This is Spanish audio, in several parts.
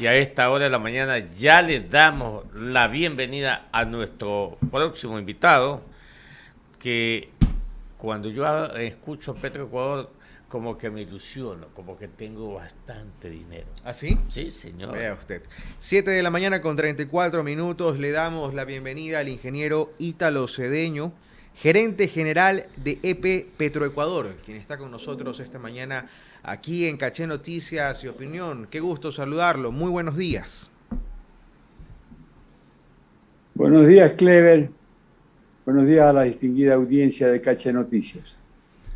Y a esta hora de la mañana ya le damos la bienvenida a nuestro próximo invitado, que cuando yo escucho Petroecuador, como que me ilusiono, como que tengo bastante dinero. ¿Ah, sí? Sí, señor. Vea usted. 7 de la mañana con 34 minutos. Le damos la bienvenida al ingeniero Ítalo Cedeño, gerente general de EP Petroecuador, quien está con nosotros esta mañana aquí en Caché Noticias y Opinión. Qué gusto saludarlo. Muy buenos días. Buenos días, Clever. Buenos días a la distinguida audiencia de Caché Noticias.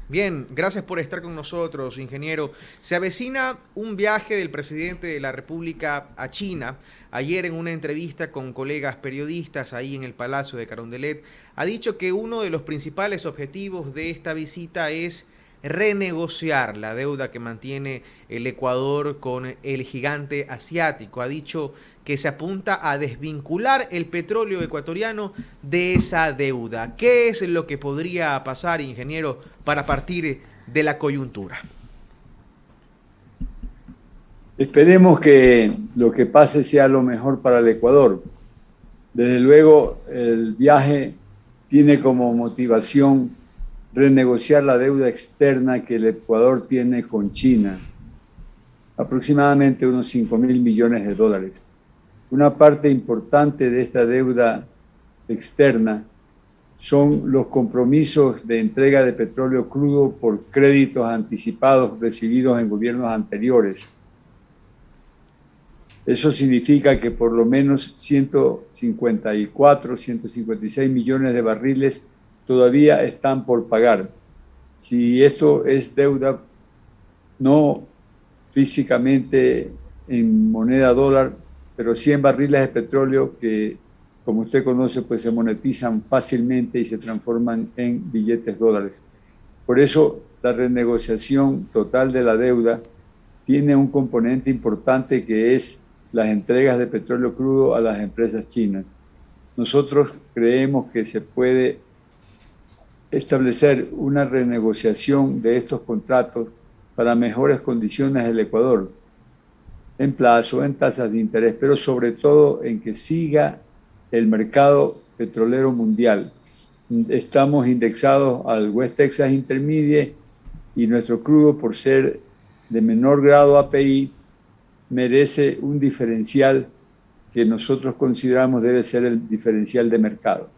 Bien, gracias por estar con nosotros, ingeniero. Se avecina un viaje del presidente de la República a China. Ayer en una entrevista con colegas periodistas ahí en el Palacio de Carondelet, ha dicho que uno de los principales objetivos de esta visita es renegociar la deuda que mantiene el Ecuador con el gigante asiático. Ha dicho que se apunta a desvincular el petróleo ecuatoriano de esa deuda. ¿Qué es lo que podría pasar, ingeniero, para partir de la coyuntura? Esperemos que lo que pase sea lo mejor para el Ecuador. Desde luego, el viaje tiene como motivación renegociar la deuda externa que el Ecuador tiene con China, aproximadamente unos 5.000 millones de dólares. Una parte importante de esta deuda externa son los compromisos de entrega de petróleo crudo por créditos anticipados recibidos en gobiernos anteriores. Eso significa que por lo menos 154, 156 millones de barriles todavía están por pagar. Si esto es deuda no físicamente en moneda dólar, pero 100 barriles de petróleo que, como usted conoce, pues se monetizan fácilmente y se transforman en billetes dólares. Por eso, la renegociación total de la deuda tiene un componente importante que es las entregas de petróleo crudo a las empresas chinas. Nosotros creemos que se puede establecer una renegociación de estos contratos para mejores condiciones del Ecuador, en plazo, en tasas de interés, pero sobre todo en que siga el mercado petrolero mundial. Estamos indexados al West Texas Intermediate y nuestro crudo, por ser de menor grado API, merece un diferencial que nosotros consideramos debe ser el diferencial de mercado.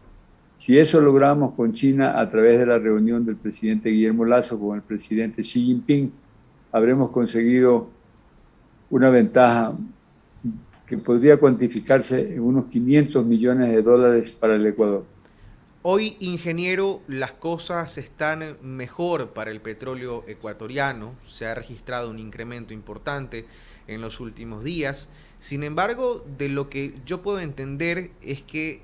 Si eso logramos con China a través de la reunión del presidente Guillermo Lasso con el presidente Xi Jinping, habremos conseguido una ventaja que podría cuantificarse en unos 500 millones de dólares para el Ecuador. Hoy, ingeniero, las cosas están mejor para el petróleo ecuatoriano. Se ha registrado un incremento importante en los últimos días. Sin embargo, de lo que yo puedo entender es que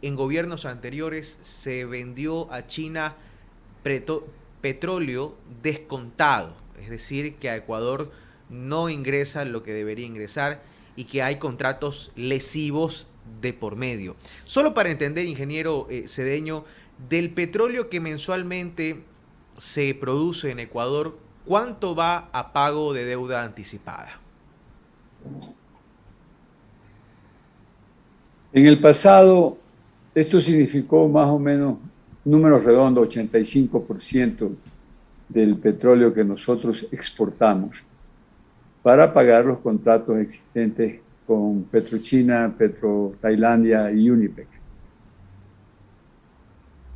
en gobiernos anteriores se vendió a China petróleo descontado, es decir, que a Ecuador no ingresa lo que debería ingresar y que hay contratos lesivos de por medio. Solo para entender, ingeniero Cedeño, del petróleo que mensualmente se produce en Ecuador, ¿cuánto va a pago de deuda anticipada? En el pasado, esto significó más o menos, números redondos, 85% del petróleo que nosotros exportamos para pagar los contratos existentes con PetroChina, PetroTailandia y Unipec.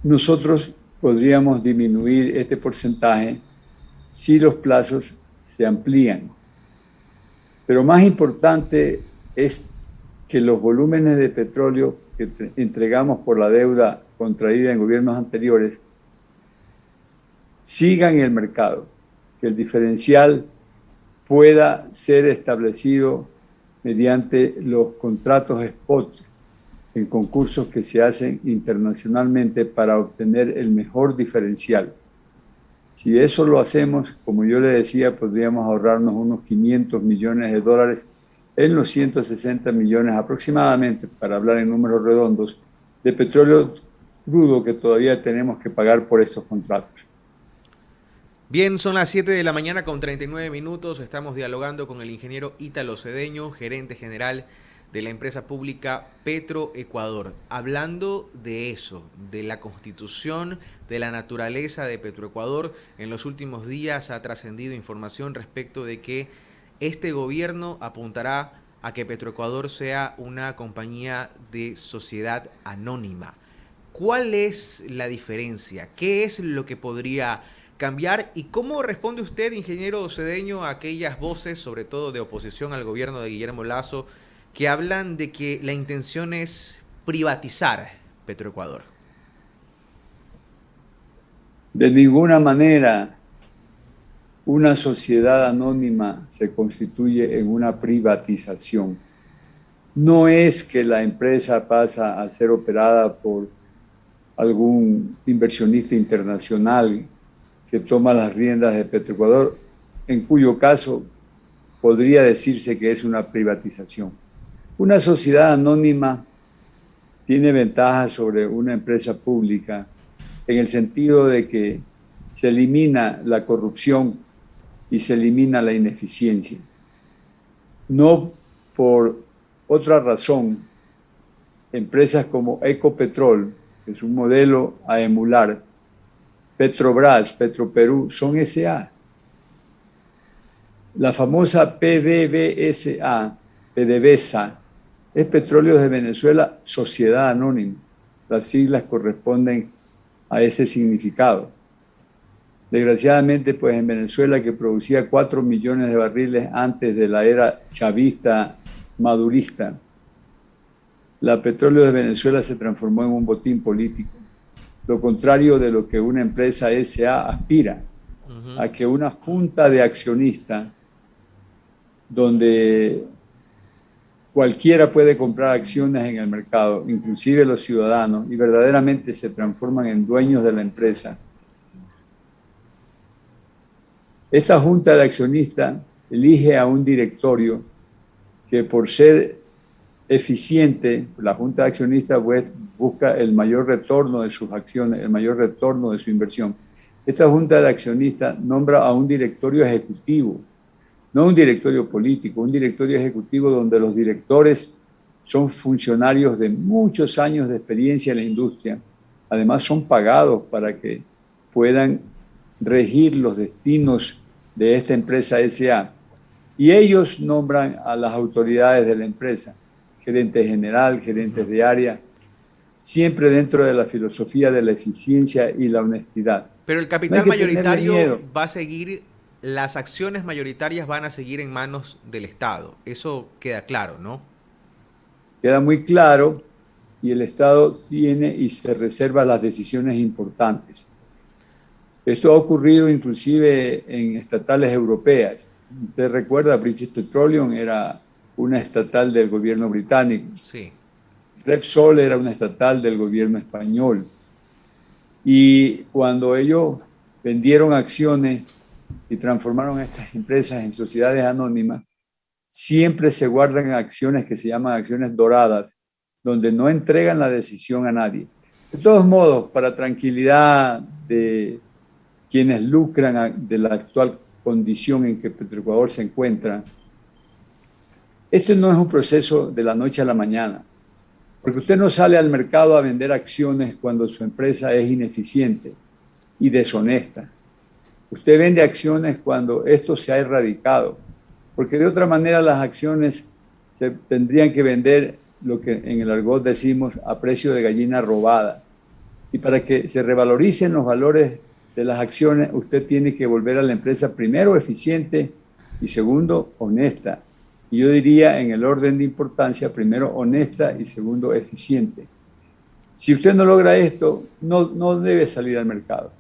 Nosotros podríamos disminuir este porcentaje si los plazos se amplían. Pero más importante es que los volúmenes de petróleo que entregamos por la deuda contraída en gobiernos anteriores sigan en el mercado, que el diferencial pueda ser establecido mediante los contratos spot en concursos que se hacen internacionalmente para obtener el mejor diferencial. Si eso lo hacemos, como yo le decía, podríamos ahorrarnos unos 500 millones de dólares en los 160 millones aproximadamente, para hablar en números redondos, de petróleo crudo que todavía tenemos que pagar por estos contratos. Bien, son las 7 de la mañana con 39 minutos. Estamos dialogando con el ingeniero Ítalo Cedeño, gerente general de la empresa pública Petroecuador, hablando de eso, de la constitución, de la naturaleza de Petroecuador. En los últimos días ha trascendido información respecto de que este gobierno apuntará a que Petroecuador sea una compañía de sociedad anónima. ¿Cuál es la diferencia? ¿Qué es lo que podría cambiar? ¿Y cómo responde usted, ingeniero Cedeño, a aquellas voces, sobre todo de oposición al gobierno de Guillermo Lasso, que hablan de que la intención es privatizar Petroecuador? De ninguna manera una sociedad anónima se constituye en una privatización. No es que la empresa pasa a ser operada por algún inversionista internacional que toma las riendas de Petroecuador, en cuyo caso podría decirse que es una privatización. Una sociedad anónima tiene ventajas sobre una empresa pública en el sentido de que se elimina la corrupción y se elimina la ineficiencia. No por otra razón, empresas como Ecopetrol, que es un modelo a emular, Petrobras, Petroperú, son SA. La famosa PDVSA, PDVSA, es Petróleos de Venezuela, Sociedad Anónima. Las siglas corresponden a ese significado. Desgraciadamente, pues en Venezuela, que producía 4 millones de barriles antes de la era chavista madurista, la Petróleos de Venezuela se transformó en un botín político. Lo contrario de lo que una empresa SA aspira, a que una junta de accionistas, donde cualquiera puede comprar acciones en el mercado, inclusive los ciudadanos, y verdaderamente se transforman en dueños de la empresa. Esta junta de accionistas elige a un directorio que, por ser eficiente, la junta de accionistas busca el mayor retorno de sus acciones, el mayor retorno de su inversión. Esta junta de accionistas nombra a un directorio ejecutivo, no un directorio político, un directorio ejecutivo donde los directores son funcionarios de muchos años de experiencia en la industria. Además, son pagados para que puedan regir los destinos de esta empresa SA. Y ellos nombran a las autoridades de la empresa, gerente general, gerentes de área, siempre dentro de la filosofía de la eficiencia y la honestidad. Pero el capital mayoritario va a seguir, las acciones mayoritarias van a seguir en manos del Estado. Eso queda claro, ¿no? Queda muy claro, y el Estado tiene y se reserva las decisiones importantes. Esto ha ocurrido inclusive en estatales europeas. Usted recuerda, British Petroleum era una estatal del gobierno británico. Sí. Repsol era una estatal del gobierno español. Y cuando ellos vendieron acciones y transformaron estas empresas en sociedades anónimas, siempre se guardan acciones que se llaman acciones doradas, donde no entregan la decisión a nadie. De todos modos, para tranquilidad de quienes lucran de la actual condición en que Petroecuador se encuentra, esto no es un proceso de la noche a la mañana, porque usted no sale al mercado a vender acciones cuando su empresa es ineficiente y deshonesta. Usted vende acciones cuando esto se ha erradicado, porque de otra manera las acciones se tendrían que vender, lo que en el argot decimos, a precio de gallina robada. Y para que se revaloricen los valores de las acciones, usted tiene que volver a la empresa, primero, eficiente y segundo, honesta. Y yo diría, en el orden de importancia, primero, honesta y segundo, eficiente. Si usted no logra esto, no debe salir al mercado,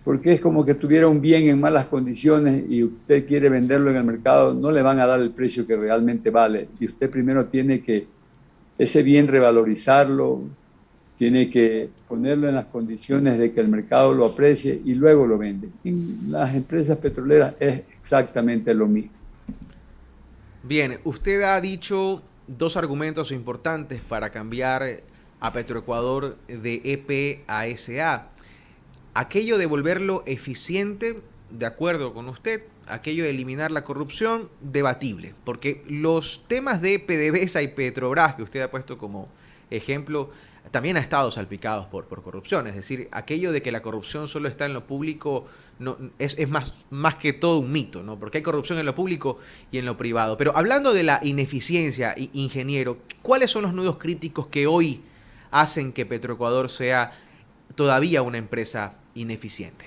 porque es como que tuviera un bien en malas condiciones y usted quiere venderlo en el mercado, no le van a dar el precio que realmente vale. Y usted primero tiene que ese bien revalorizarlo, tiene que ponerlo en las condiciones de que el mercado lo aprecie y luego lo vende. En las empresas petroleras es exactamente lo mismo. Bien, usted ha dicho dos argumentos importantes para cambiar a Petroecuador de EP a SA. Aquello de volverlo eficiente de acuerdo con usted, aquello de eliminar la corrupción, debatible, porque los temas de PDVSA y Petrobras, que usted ha puesto como ejemplo, también ha estado salpicados por corrupción. Es decir, aquello de que la corrupción solo está en lo público no, es más que todo un mito, ¿no? Porque hay corrupción en lo público y en lo privado. Pero hablando de la ineficiencia, ingeniero, ¿cuáles son los nudos críticos que hoy hacen que Petroecuador sea todavía una empresa ineficiente?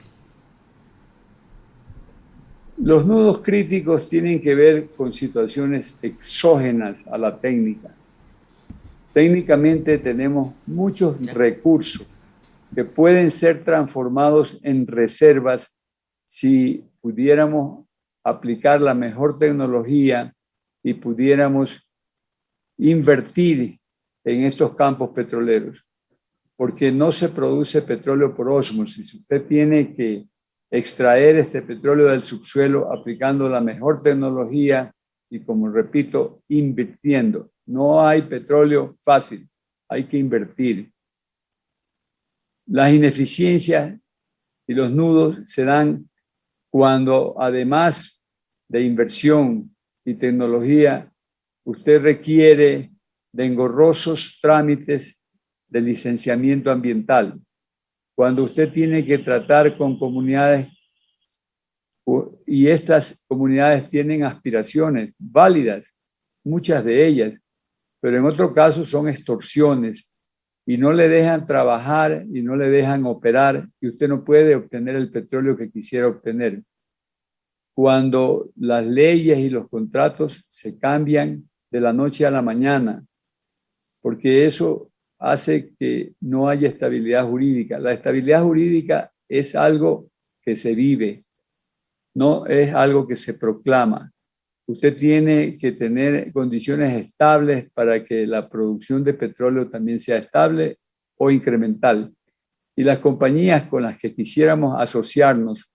Los nudos críticos tienen que ver con situaciones exógenas a la técnica. Técnicamente tenemos muchos recursos que pueden ser transformados en reservas si pudiéramos aplicar la mejor tecnología y pudiéramos invertir en estos campos petroleros, porque no se produce petróleo por ósmosis. Usted tiene que extraer este petróleo del subsuelo aplicando la mejor tecnología y, como repito, invirtiendo. No hay petróleo fácil, hay que invertir. Las ineficiencias y los nudos se dan cuando, además de inversión y tecnología, usted requiere de engorrosos trámites de licenciamiento ambiental. Cuando usted tiene que tratar con comunidades y estas comunidades tienen aspiraciones válidas, muchas de ellas, pero en otro caso son extorsiones y no le dejan trabajar y no le dejan operar y usted no puede obtener el petróleo que quisiera obtener. Cuando las leyes y los contratos se cambian de la noche a la mañana, porque eso hace que no haya estabilidad jurídica. La estabilidad jurídica es algo que se vive, no es algo que se proclama. Usted tiene que tener condiciones estables para que la producción de petróleo también sea estable o incremental. Y las compañías con las que quisiéramos asociarnos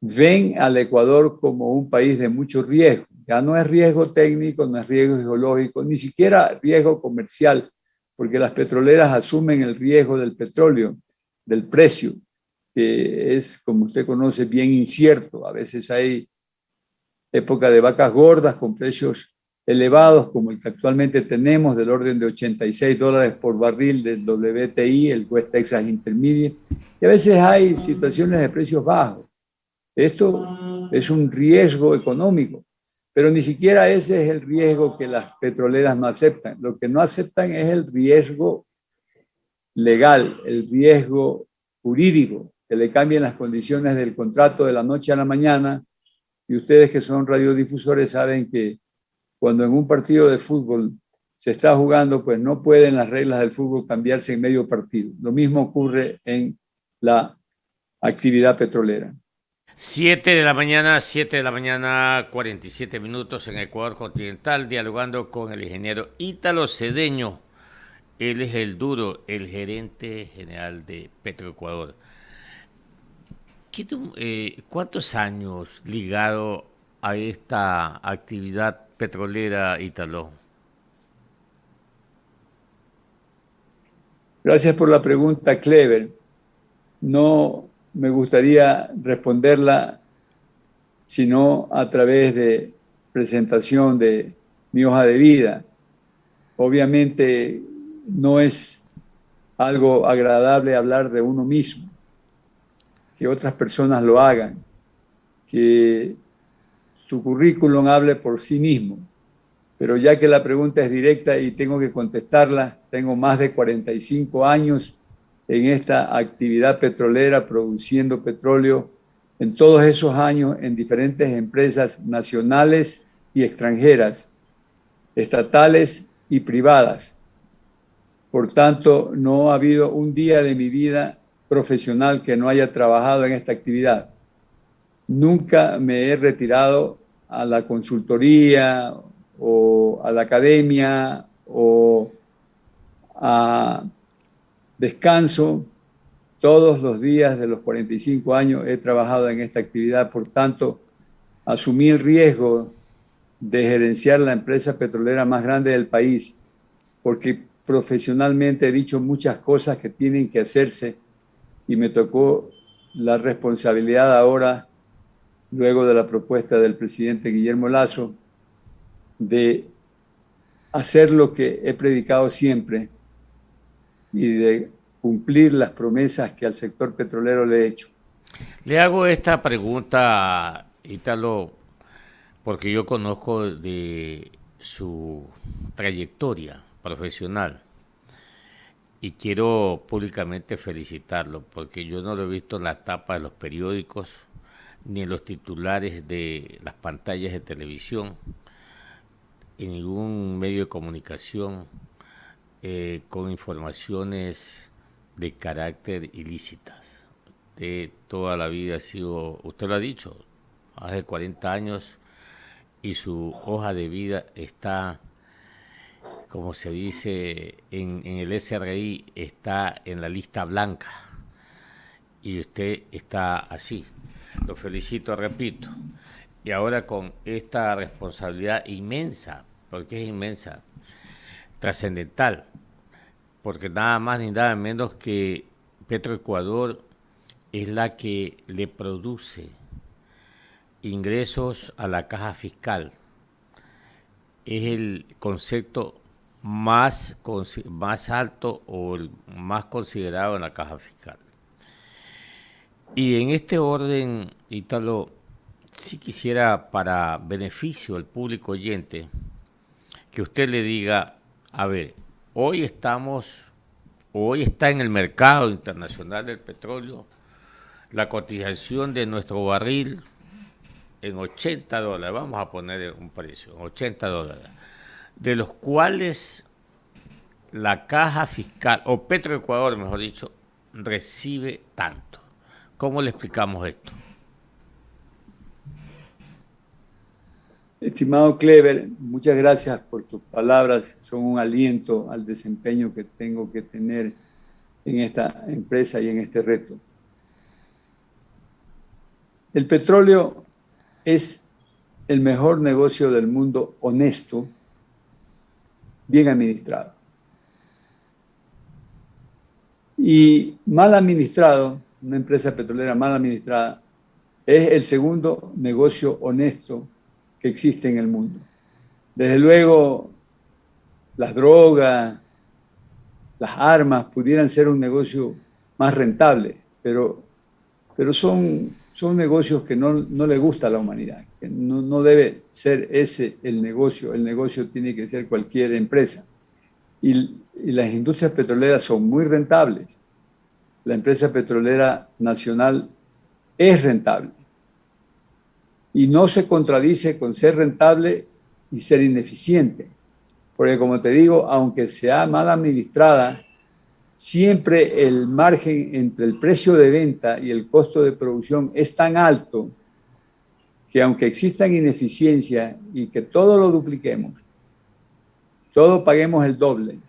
ven al Ecuador como un país de mucho riesgo. Ya no es riesgo técnico, no es riesgo geológico, ni siquiera riesgo comercial, porque las petroleras asumen el riesgo del petróleo, del precio, que es, como usted conoce, bien incierto. A veces hay época de vacas gordas con precios elevados, como el que actualmente tenemos, del orden de $86 por barril del WTI, el West Texas Intermediate, y a veces hay situaciones de precios bajos. Esto es un riesgo económico, pero ni siquiera ese es el riesgo que las petroleras no aceptan. Lo que no aceptan es el riesgo legal, el riesgo jurídico, que le cambien las condiciones del contrato de la noche a la mañana. Y ustedes que son radiodifusores saben que cuando en un partido de fútbol se está jugando, pues no pueden las reglas del fútbol cambiarse en medio partido. Lo mismo ocurre en la actividad petrolera. 7 de la mañana, 47 minutos en Ecuador continental, dialogando con el ingeniero Ítalo Cedeño. Él es el duro, el gerente general de Petroecuador. ¿Cuántos años ligado a esta actividad petrolera, Ítalo? Gracias por la pregunta, Clever. No me gustaría responderla sino a través de presentación de mi hoja de vida. Obviamente no es algo agradable hablar de uno mismo, que otras personas lo hagan, que su currículum hable por sí mismo. Pero ya que la pregunta es directa y tengo que contestarla, tengo más de 45 años en esta actividad petrolera, produciendo petróleo en todos esos años en diferentes empresas nacionales y extranjeras, estatales y privadas. Por tanto, no ha habido un día de mi vida profesional que no haya trabajado en esta actividad. Nunca me he retirado a la consultoría o a la academia o a descanso. Todos los días de los 45 años he trabajado en esta actividad, por tanto, asumí el riesgo de gerenciar la empresa petrolera más grande del país, porque profesionalmente he dicho muchas cosas que tienen que hacerse y me tocó la responsabilidad ahora luego de la propuesta del presidente Guillermo Lasso, de hacer lo que he predicado siempre y de cumplir las promesas que al sector petrolero le he hecho. Le hago esta pregunta, Ítalo, porque yo conozco de su trayectoria profesional y quiero públicamente felicitarlo, porque yo no lo he visto en la tapa de los periódicos ni en los titulares de las pantallas de televisión, en ningún medio de comunicación con informaciones de carácter ilícitas. De toda la vida ha sido, usted lo ha dicho, hace 40 años y su hoja de vida está, como se dice en el SRI, está en la lista blanca y usted está así. Lo felicito, repito. Y ahora con esta responsabilidad inmensa, porque es inmensa, trascendental, porque nada más ni nada menos que Petroecuador es la que le produce ingresos a la caja fiscal. Es el concepto más alto o el más considerado en la caja fiscal. Y en este orden, Ítalo, sí quisiera, para beneficio del público oyente, que usted le diga, a ver, hoy está en el mercado internacional del petróleo la cotización de nuestro barril en $80, vamos a poner un precio, $80, de los cuales la caja fiscal, o Petroecuador, mejor dicho, recibe tanto. ¿Cómo le explicamos esto? Estimado Clever, muchas gracias por tus palabras, son un aliento al desempeño que tengo que tener en esta empresa y en este reto. El petróleo es el mejor negocio del mundo honesto, bien administrado. Y mal administrado, una empresa petrolera mal administrada, es el segundo negocio honesto que existe en el mundo. Desde luego, las drogas, las armas pudieran ser un negocio más rentable, pero son negocios que no le gusta a la humanidad, que no debe ser ese el negocio tiene que ser cualquier empresa. Y las industrias petroleras son muy rentables. La empresa petrolera nacional es rentable. Y no se contradice con ser rentable y ser ineficiente. Porque como te digo, aunque sea mal administrada, siempre el margen entre el precio de venta y el costo de producción es tan alto que aunque existan ineficiencias y que todo lo dupliquemos, todo paguemos el doble,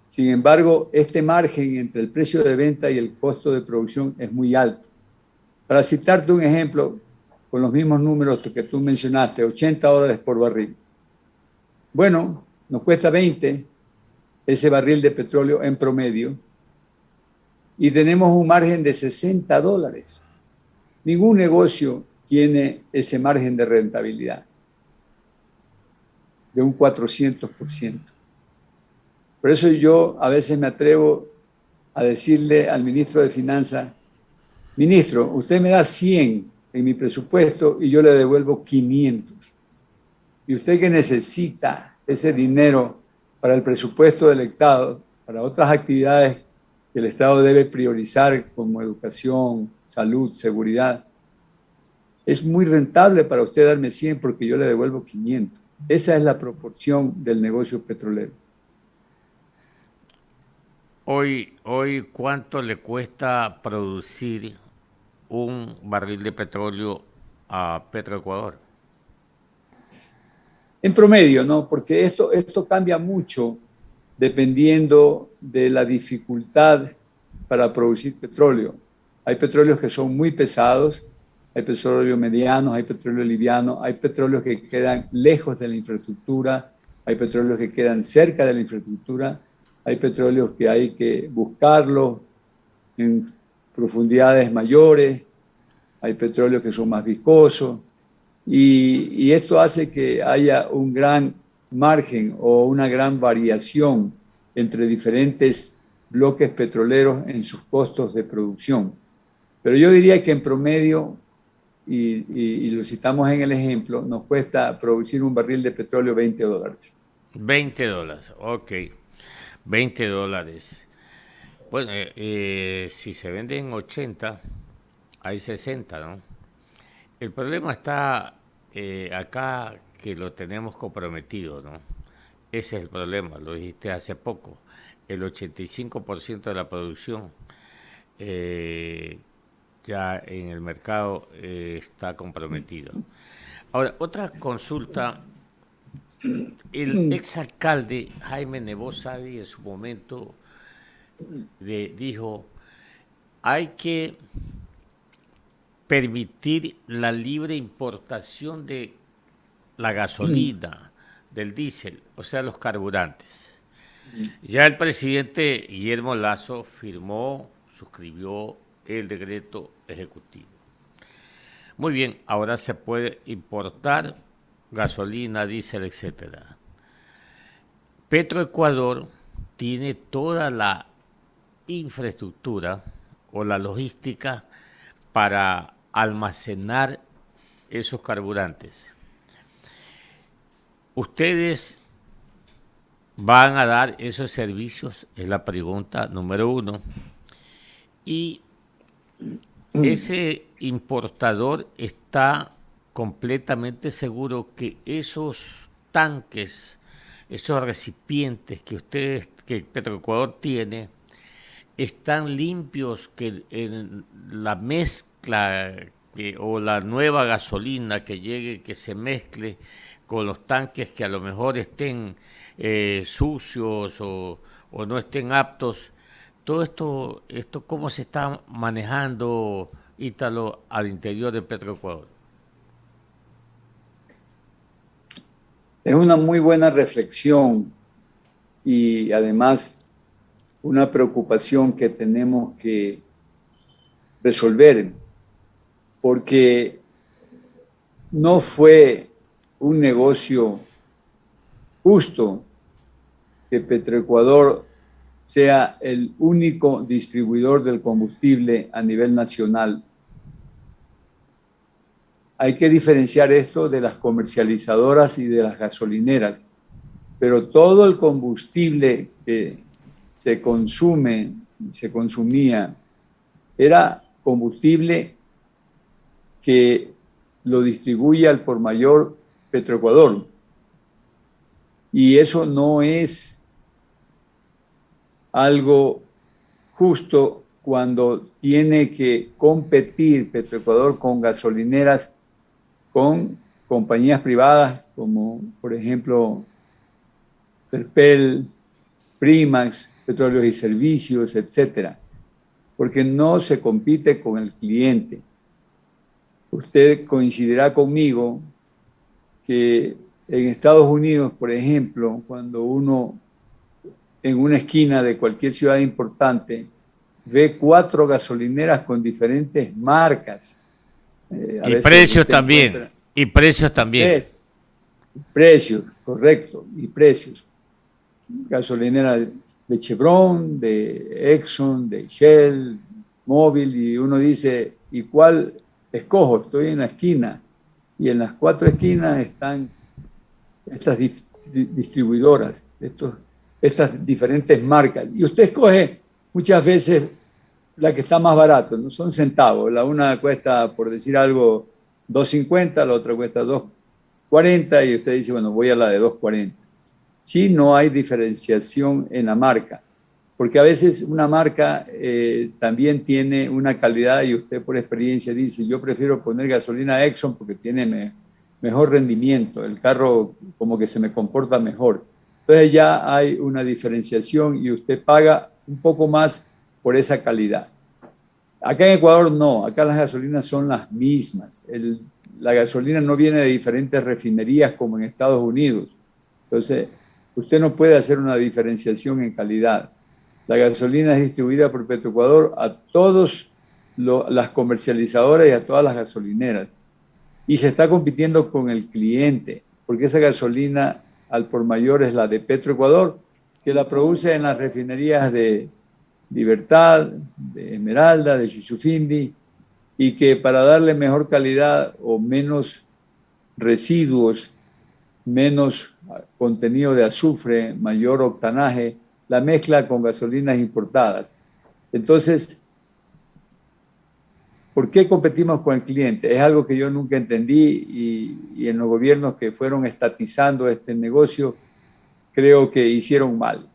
sin embargo, este margen entre el precio de venta y el costo de producción es muy alto. Para citarte un ejemplo, con los mismos números que tú mencionaste, $80 por barril. Bueno, nos cuesta 20 ese barril de petróleo en promedio y tenemos un margen de $60. Ningún negocio tiene ese margen de rentabilidad de un 400%. Por eso yo a veces me atrevo a decirle al ministro de Finanzas, ministro, usted me da 100 en mi presupuesto y yo le devuelvo 500. Y usted que necesita ese dinero para el presupuesto del Estado, para otras actividades que el Estado debe priorizar como educación, salud, seguridad, es muy rentable para usted darme 100 porque yo le devuelvo 500. Esa es la proporción del negocio petrolero. Hoy, ¿cuánto le cuesta producir un barril de petróleo a Petroecuador? En promedio, ¿no? Porque esto cambia mucho dependiendo de la dificultad para producir petróleo. Hay petróleos que son muy pesados, hay petróleos medianos, hay petróleo liviano, hay petróleos que quedan lejos de la infraestructura, hay petróleos que quedan cerca de la infraestructura, hay petróleos que hay que buscarlos en profundidades mayores, hay petróleos que son más viscosos, y esto hace que haya un gran margen o una gran variación entre diferentes bloques petroleros en sus costos de producción. Pero yo diría que en promedio, y lo citamos en el ejemplo, nos cuesta producir un barril de petróleo $20. $20, ok. $20. Bueno, si se venden 80, hay 60, ¿no? El problema está acá que lo tenemos comprometido, ¿no? Ese es el problema, lo dijiste hace poco. El 85% de la producción ya en el mercado está comprometido. Ahora, otra consulta. El exalcalde Jaime Nebot Sadi en su momento dijo, hay que permitir la libre importación de la gasolina, del diésel, o sea, los carburantes. Ya el presidente Guillermo Lasso suscribió el decreto ejecutivo. Muy bien, ahora se puede importar gasolina, diésel, etcétera. Petroecuador tiene toda la infraestructura o la logística para almacenar esos carburantes. ¿Ustedes van a dar esos servicios? Es la pregunta número 1. Y ese importador está completamente seguro que esos tanques, esos recipientes que Petroecuador tiene, están limpios, que en la mezcla o la nueva gasolina que llegue, que se mezcle con los tanques que a lo mejor estén sucios o no estén aptos. Todo esto ¿cómo se está manejando, Ítalo, al interior de Petroecuador? Es una muy buena reflexión y además una preocupación que tenemos que resolver, porque no fue un negocio justo que Petroecuador sea el único distribuidor del combustible a nivel nacional. Hay que diferenciar esto de las comercializadoras y de las gasolineras, pero todo el combustible que se consumía, era combustible que lo distribuye al por mayor Petroecuador. Y eso no es algo justo cuando tiene que competir Petroecuador con gasolineras, con compañías privadas como por ejemplo Terpel, Primax, Petróleos y Servicios, etcétera, porque no se compite con el cliente. Usted coincidirá conmigo que en Estados Unidos, por ejemplo, cuando uno en una esquina de cualquier ciudad importante ve 4 gasolineras con diferentes marcas. Y precios también. Y precios también. Precios, correcto, y precios. Gasolinera de Chevron, de Exxon, de Shell, Mobil, y uno dice, ¿y cuál escojo? Estoy en la esquina. Y en las 4 esquinas están estas distribuidoras, estas diferentes marcas. Y usted escoge muchas veces la que está más barato, no son centavos. La una cuesta, por decir algo, $2.50, la otra cuesta $2.40 y usted dice, bueno, voy a la de $2.40. Sí, no hay diferenciación en la marca, porque a veces una marca también tiene una calidad y usted por experiencia dice, yo prefiero poner gasolina Exxon porque tiene mejor rendimiento, el carro como que se me comporta mejor. Entonces ya hay una diferenciación y usted paga un poco más por esa calidad. Acá en Ecuador no, acá las gasolinas son las mismas. La gasolina no viene de diferentes refinerías como en Estados Unidos. Entonces, usted no puede hacer una diferenciación en calidad. La gasolina es distribuida por Petroecuador a todos las comercializadoras y a todas las gasolineras. Y se está compitiendo con el cliente, porque esa gasolina al por mayor es la de Petroecuador, que la produce en las refinerías de Libertad, de Esmeralda, de Chuchufindi, y que para darle mejor calidad o menos residuos, menos contenido de azufre, mayor octanaje, la mezcla con gasolinas importadas. Entonces, ¿por qué competimos con el cliente? Es algo que yo nunca entendí y en los gobiernos que fueron estatizando este negocio, creo que hicieron mal.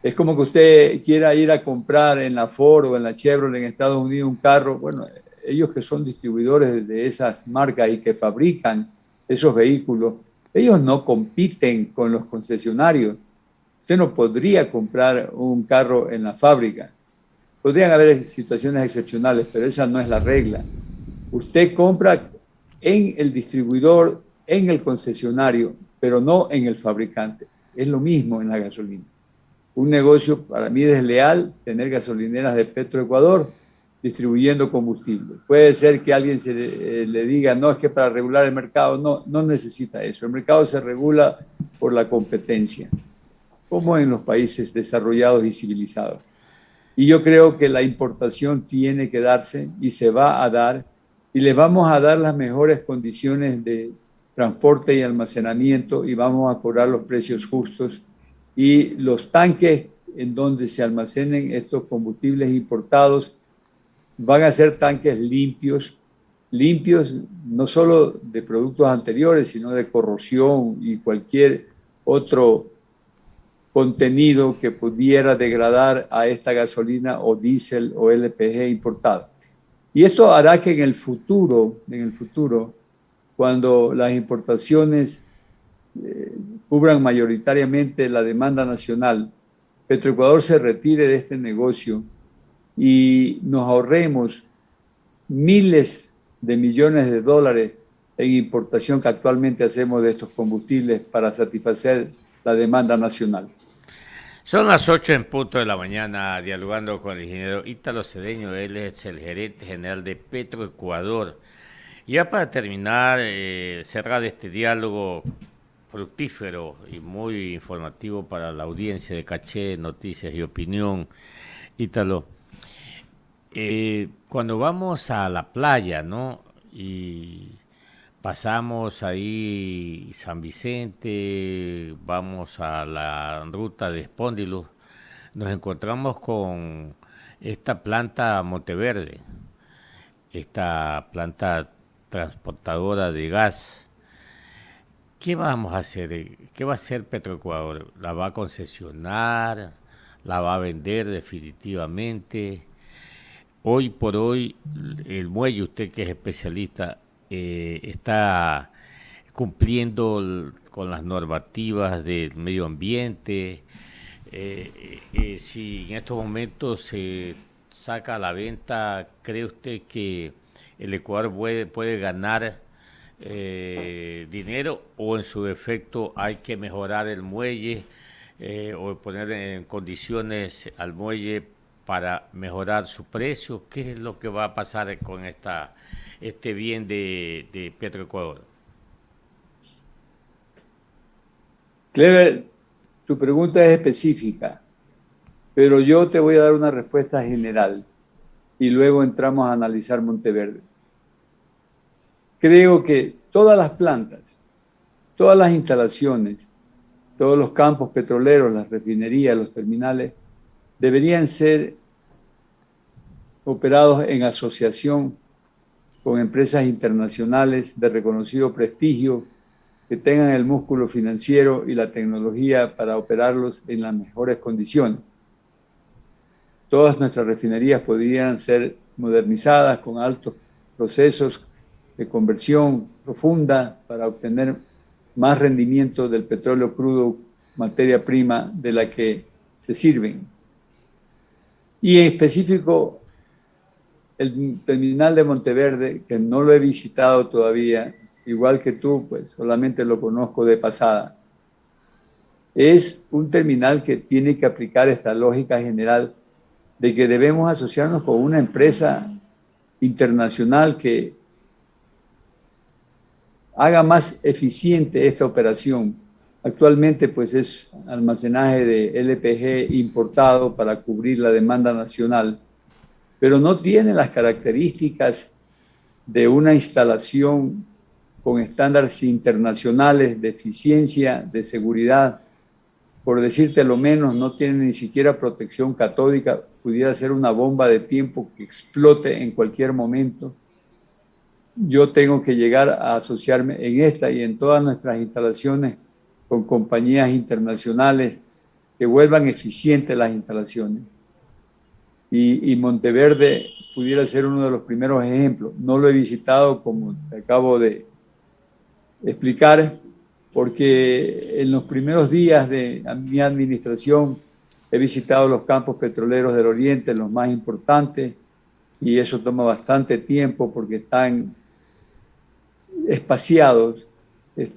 Es como que usted quiera ir a comprar en la Ford o en la Chevrolet en Estados Unidos un carro. Bueno, ellos que son distribuidores de esas marcas y que fabrican esos vehículos, ellos no compiten con los concesionarios. Usted no podría comprar un carro en la fábrica. Podrían haber situaciones excepcionales, pero esa no es la regla. Usted compra en el distribuidor, en el concesionario, pero no en el fabricante. Es lo mismo en la gasolina. Un negocio para mí desleal tener gasolineras de Petroecuador distribuyendo combustible. Puede ser que alguien le diga, no, es que para regular el mercado, no necesita eso. El mercado se regula por la competencia, como en los países desarrollados y civilizados. Y yo creo que la importación tiene que darse y se va a dar, y le vamos a dar las mejores condiciones de transporte y almacenamiento y vamos a cobrar los precios justos, y los tanques en donde se almacenen estos combustibles importados van a ser tanques limpios no solo de productos anteriores, sino de corrosión y cualquier otro contenido que pudiera degradar a esta gasolina o diésel o LPG importada. Y esto hará que en el futuro, cuando las importaciones cubran mayoritariamente la demanda nacional, Petroecuador se retire de este negocio y nos ahorremos miles de millones de dólares en importación que actualmente hacemos de estos combustibles para satisfacer la demanda nacional. Son las 8 en punto de la mañana, dialogando con el ingeniero Ítalo Cedeño. Él es el gerente general de Petroecuador. Ya para terminar, cerrar este diálogo fructífero y muy informativo para la audiencia de Caché, Noticias y Opinión, Ítalo, cuando vamos a la playa, ¿no? Y pasamos ahí San Vicente, vamos a la ruta de Espóndilo, nos encontramos con esta planta Monteverde, esta planta transportadora de gas. ¿Qué vamos a hacer? ¿Qué va a hacer Petroecuador? ¿La va a concesionar? ¿La va a vender definitivamente? Hoy por hoy, el muelle, usted que es especialista, está cumpliendo con las normativas del medio ambiente. Si en estos momentos se saca a la venta, ¿cree usted que el Ecuador puede ganar dinero, o en su defecto hay que mejorar el muelle o poner en condiciones al muelle para mejorar su precio? ¿Qué es lo que va a pasar con este bien de Petroecuador? Clever, tu pregunta es específica, pero yo te voy a dar una respuesta general y luego entramos a analizar Monteverde. Creo que todas las plantas, todas las instalaciones, todos los campos petroleros, las refinerías, los terminales, deberían ser operados en asociación con empresas internacionales de reconocido prestigio que tengan el músculo financiero y la tecnología para operarlos en las mejores condiciones. Todas nuestras refinerías podrían ser modernizadas con altos procesos de conversión profunda para obtener más rendimiento del petróleo crudo, materia prima de la que se sirven. Y en específico, el terminal de Monteverde, que no lo he visitado todavía, igual que tú, pues solamente lo conozco de pasada, es un terminal que tiene que aplicar esta lógica general de que debemos asociarnos con una empresa internacional que haga más eficiente esta operación. Actualmente, pues es almacenaje de LPG importado para cubrir la demanda nacional, pero no tiene las características de una instalación con estándares internacionales de eficiencia, de seguridad. Por decirte lo menos, no tiene ni siquiera protección catódica, pudiera ser una bomba de tiempo que explote en cualquier momento. Yo tengo que llegar a asociarme en esta y en todas nuestras instalaciones con compañías internacionales que vuelvan eficientes las instalaciones. Y Monteverde pudiera ser uno de los primeros ejemplos. No lo he visitado, como te acabo de explicar, porque en los primeros días de mi administración he visitado los campos petroleros del Oriente, los más importantes, y eso toma bastante tiempo porque están espaciados,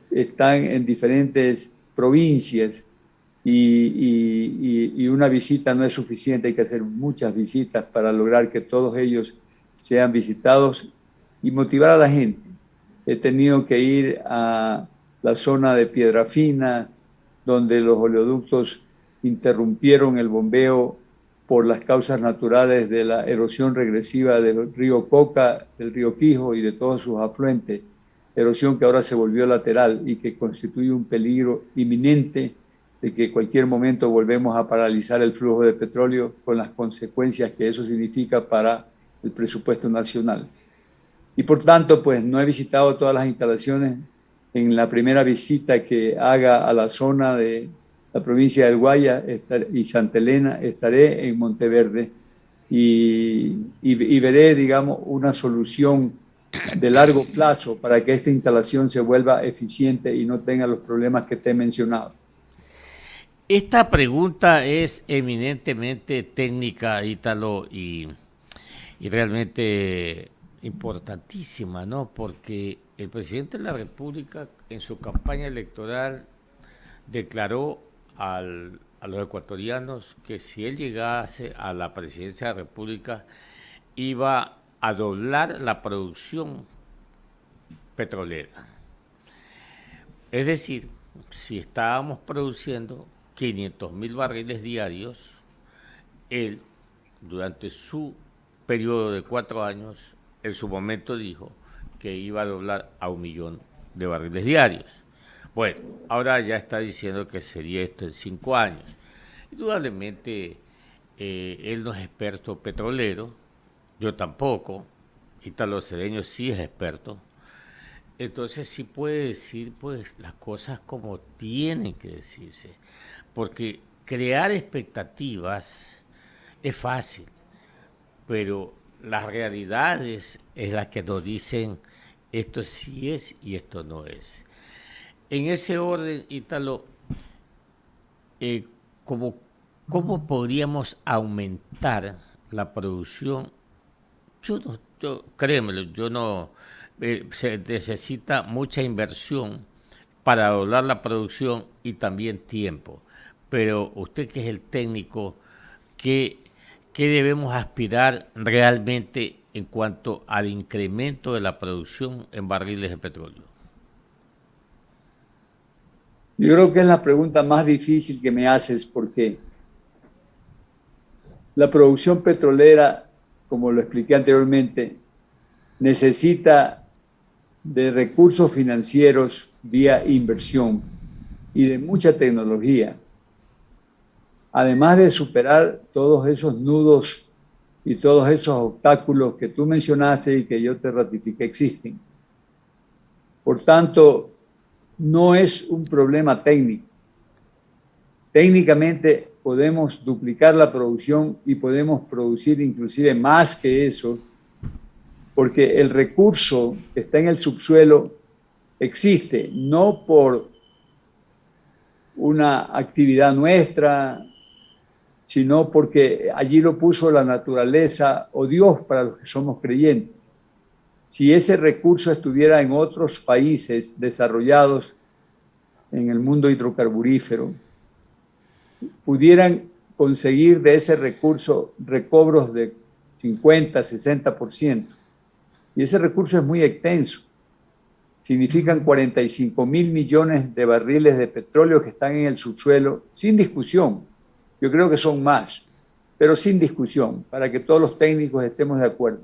están en diferentes provincias y una visita no es suficiente, hay que hacer muchas visitas para lograr que todos ellos sean visitados y motivar a la gente. He tenido que ir a la zona de Piedrafina, donde los oleoductos interrumpieron el bombeo por las causas naturales de la erosión regresiva del río Coca, del río Quijo y de todos sus afluentes, erosión que ahora se volvió lateral y que constituye un peligro inminente de que en cualquier momento volvemos a paralizar el flujo de petróleo con las consecuencias que eso significa para el presupuesto nacional. Y por tanto, pues no he visitado todas las instalaciones. En la primera visita que haga a la zona de la provincia del Guaya y Santa Elena, estaré en Monteverde y veré, digamos, una solución de largo plazo para que esta instalación se vuelva eficiente y no tenga los problemas que te he mencionado. Esta pregunta es eminentemente técnica, Ítalo, y realmente importantísima, ¿no? Porque el presidente de la República en su campaña electoral declaró a los ecuatorianos que si él llegase a la presidencia de la República iba a doblar la producción petrolera. Es decir, si estábamos produciendo 500.000 barriles diarios, él, durante su periodo de 4 años, en su momento dijo que iba a doblar a 1 millón de barriles diarios. Bueno, ahora ya está diciendo que sería esto en 5 años. Indudablemente, él no es experto petrolero, yo tampoco, Ítalo Cedeño sí es experto, entonces sí puede decir pues las cosas como tienen que decirse, porque crear expectativas es fácil, pero las realidades es las que nos dicen esto sí es y esto no es. En ese orden, Ítalo, ¿cómo podríamos aumentar la producción? Créemelo, yo no, se necesita mucha inversión para doblar la producción y también tiempo. Pero usted que es el técnico, ¿qué debemos aspirar realmente en cuanto al incremento de la producción en barriles de petróleo? Yo creo que es la pregunta más difícil que me haces porque la producción petrolera, como lo expliqué anteriormente, necesita de recursos financieros vía inversión y de mucha tecnología. Además de superar todos esos nudos y todos esos obstáculos que tú mencionaste y que yo te ratifiqué existen. Por tanto, no es un problema técnico. Técnicamente podemos duplicar la producción y podemos producir inclusive más que eso, porque el recurso que está en el subsuelo existe, no por una actividad nuestra, sino porque allí lo puso la naturaleza o Dios para los que somos creyentes. Si ese recurso estuviera en otros países desarrollados en el mundo hidrocarburífero, pudieran conseguir de ese recurso recobros de 50, 60%. Y ese recurso es muy extenso. Significan 45.000 millones de barriles de petróleo que están en el subsuelo, sin discusión. Yo creo que son más, pero sin discusión, para que todos los técnicos estemos de acuerdo.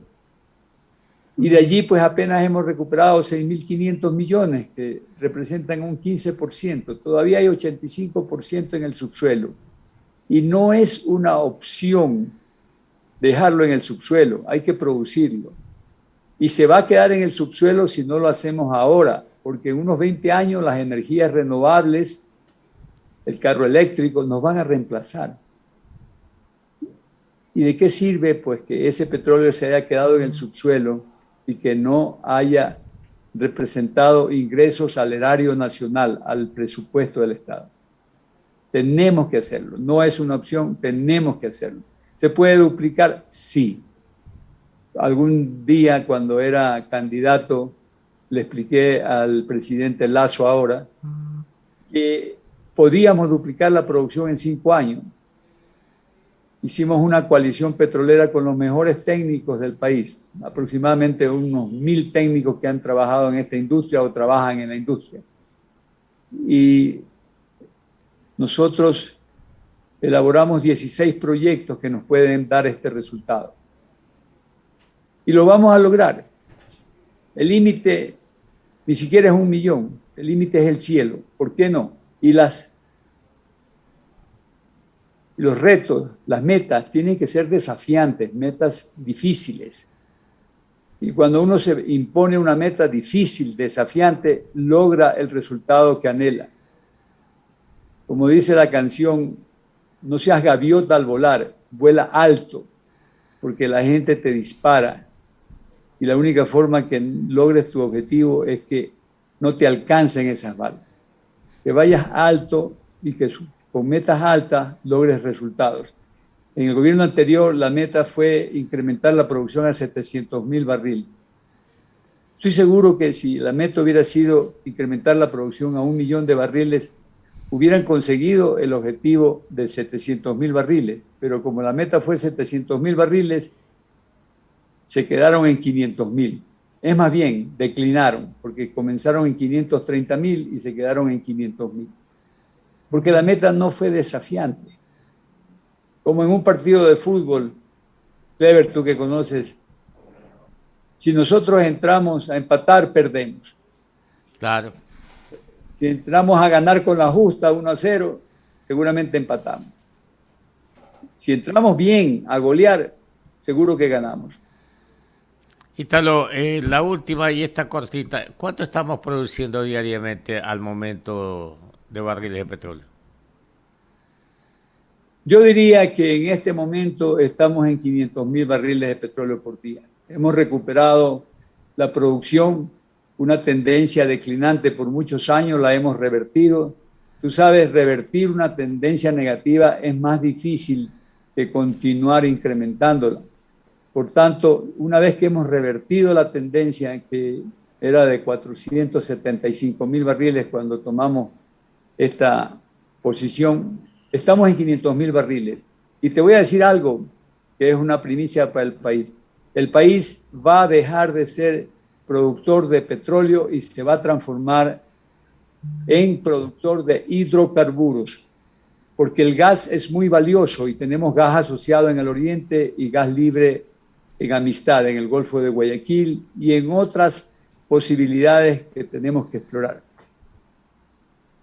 Y de allí, pues apenas hemos recuperado 6.500 millones, que representan un 15%. Todavía hay 85% en el subsuelo. Y no es una opción dejarlo en el subsuelo, hay que producirlo. Y se va a quedar en el subsuelo si no lo hacemos ahora, porque en unos 20 años las energías renovables, el carro eléctrico, nos van a reemplazar. ¿Y de qué sirve? Pues que ese petróleo se haya quedado en el subsuelo y que no haya representado ingresos al erario nacional, al presupuesto del Estado. Tenemos que hacerlo, no es una opción, tenemos que hacerlo. ¿Se puede duplicar? Sí. Algún día cuando era candidato le expliqué al presidente Lasso ahora que podíamos duplicar la producción en 5 años. Hicimos una coalición petrolera con los mejores técnicos del país, aproximadamente unos 1.000 técnicos que han trabajado en esta industria o trabajan en la industria. Y nosotros elaboramos 16 proyectos que nos pueden dar este resultado. Y lo vamos a lograr. El límite ni siquiera es 1 millón, el límite es el cielo. ¿Por qué no? Y los retos, las metas, tienen que ser desafiantes, metas difíciles. Y cuando uno se impone una meta difícil, desafiante, logra el resultado que anhela. Como dice la canción, no seas gaviota al volar, vuela alto, porque la gente te dispara. Y la única forma que logres tu objetivo es que no te alcancen esas balas. Que vayas alto y que con metas altas logres resultados. En el gobierno anterior la meta fue incrementar la producción a 700.000 barriles. Estoy seguro que si la meta hubiera sido incrementar la producción a 1 millón de barriles, hubieran conseguido el objetivo de 700.000 barriles. Pero como la meta fue 700.000 barriles, se quedaron en 500.000. Es más bien, declinaron, porque comenzaron en 530.000 y se quedaron en 500.000. Porque la meta no fue desafiante. Como en un partido de fútbol, Clever, tú que conoces, si nosotros entramos a empatar, perdemos. Claro. Si entramos a ganar con la justa 1-0, seguramente empatamos. Si entramos bien a golear, seguro que ganamos. Ítalo, la última y esta cortita, ¿cuánto estamos produciendo diariamente al momento de barriles de petróleo? Yo diría que en este momento estamos en 500.000 barriles de petróleo por día. Hemos recuperado la producción, una tendencia declinante por muchos años, la hemos revertido. Tú sabes, revertir una tendencia negativa es más difícil que continuar incrementándola. Por tanto, una vez que hemos revertido la tendencia que era de 475.000 barriles cuando tomamos esta posición, estamos en 500.000 barriles. Y te voy a decir algo que es una primicia para el país. El país va a dejar de ser productor de petróleo y se va a transformar en productor de hidrocarburos, porque el gas es muy valioso y tenemos gas asociado en el oriente y gas libre en Amistad, en el Golfo de Guayaquil y en otras posibilidades que tenemos que explorar.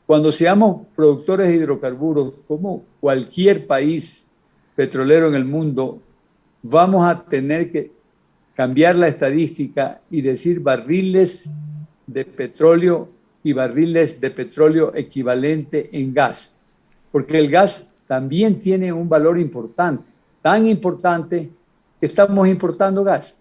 Cuando seamos productores de hidrocarburos, como cualquier país petrolero en el mundo, vamos a tener que cambiar la estadística y decir barriles de petróleo y barriles de petróleo equivalente en gas, porque el gas también tiene un valor importante, tan importante que estamos importando gas,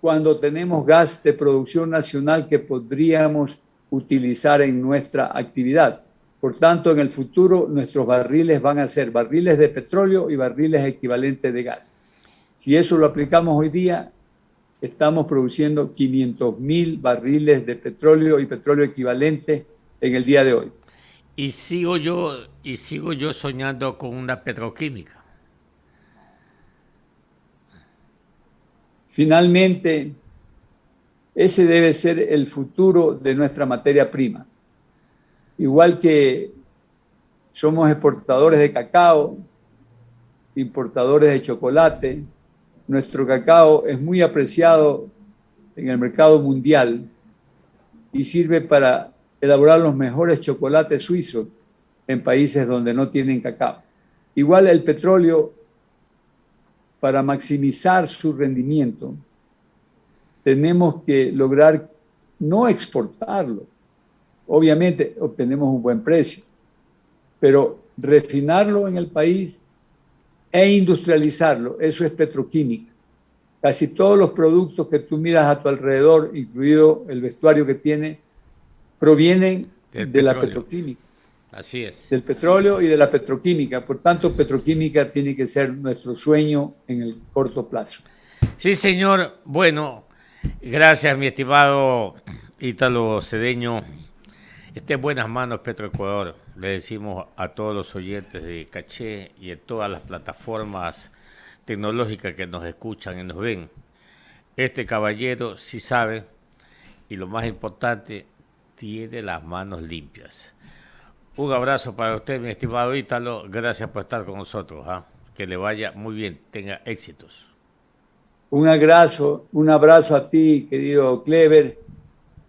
cuando tenemos gas de producción nacional que podríamos utilizar en nuestra actividad. Por tanto, en el futuro nuestros barriles van a ser barriles de petróleo y barriles equivalentes de gas. Si eso lo aplicamos hoy día, estamos produciendo 500.000 barriles de petróleo y petróleo equivalente en el día de hoy. Y sigo yo soñando con una petroquímica. Finalmente, ese debe ser el futuro de nuestra materia prima. Igual que somos exportadores de cacao, importadores de chocolate, nuestro cacao es muy apreciado en el mercado mundial y sirve para elaborar los mejores chocolates suizos en países donde no tienen cacao. Igual el petróleo, para maximizar su rendimiento, tenemos que lograr no exportarlo. Obviamente obtenemos un buen precio, pero refinarlo en el país e industrializarlo, eso es petroquímica. Casi todos los productos que tú miras a tu alrededor, incluido el vestuario que tiene, provienen de la petroquímica. Así es. Del petróleo y de la petroquímica. Por tanto, petroquímica tiene que ser nuestro sueño en el corto plazo. Sí, señor. Bueno, gracias, mi estimado Ítalo Cedeño. Esté en buenas manos Petroecuador. Le decimos a todos los oyentes de Caché y de todas las plataformas tecnológicas que nos escuchan y nos ven. Este caballero sí sabe, y lo más importante, tiene las manos limpias. Un abrazo para usted, mi estimado Ítalo. Gracias por estar con nosotros. Que le vaya muy bien, tenga éxitos. Un abrazo a ti, querido Clever,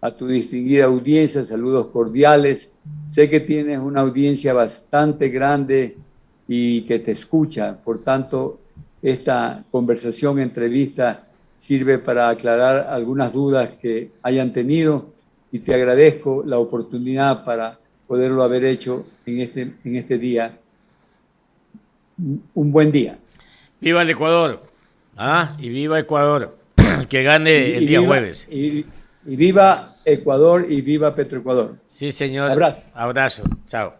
a tu distinguida audiencia, saludos cordiales. Sé que tienes una audiencia bastante grande y que te escucha. Por tanto, esta conversación, entrevista, sirve para aclarar algunas dudas que hayan tenido y te agradezco la oportunidad para poderlo haber hecho en este día. Un buen día. ¡Viva el Ecuador! Y viva Ecuador, que gane el día jueves. Y viva Ecuador y viva Petroecuador. Sí, señor. Abrazo. Abrazo. Chao.